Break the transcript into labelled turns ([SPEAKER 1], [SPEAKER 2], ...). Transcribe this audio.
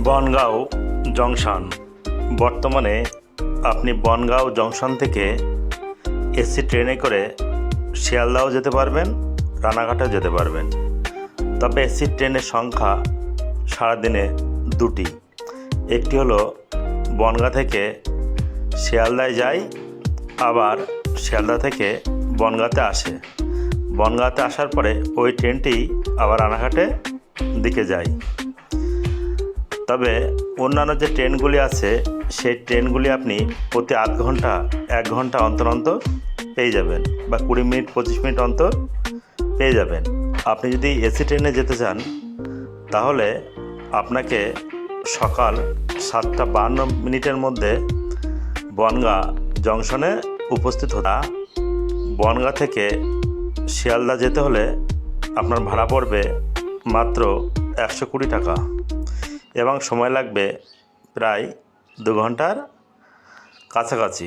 [SPEAKER 1] Bongaon junction. বর্তমানে আপনি Bongaon junction থেকে এসি ট্রেনে করে শিয়ালদাও যেতে পারবেন, রানাঘাটেও যেতে পারবেন। তবে এসি ট্রেনের সংখ্যা সারাদিনে দুটি। একটি হলো বনগাঁ থেকে শিয়ালদায় যায়, আবার শিয়ালদা থেকে বনগাঁতে আসে। বনগাঁতে আসার পরে ওই ট্রেনটি আবার রানাঘাটে দিকে যায়। তবে অন্যান্য যে ট্রেনগুলি আছে সেই ট্রেনগুলি আপনি প্রতি আধ ঘন্টা 1 ঘন্টা অন্তর অন্তর পেয়ে যাবেন, বা 20 মিনিট 25 মিনিট অন্তর পেয়ে যাবেন। আপনি যদি এসি ট্রেনে যেতে চান তাহলে আপনাকে সকাল 7:52 মধ্যে বনগাঁ জংশনে উপস্থিত হতে। বনগাঁ থেকে শিয়ালদা যেতে হলে আপনার ভাড়া পড়বে মাত্র 120 টাকা এবং সময় লাগবে প্রায় 2 ঘন্টার কাছাকাছি।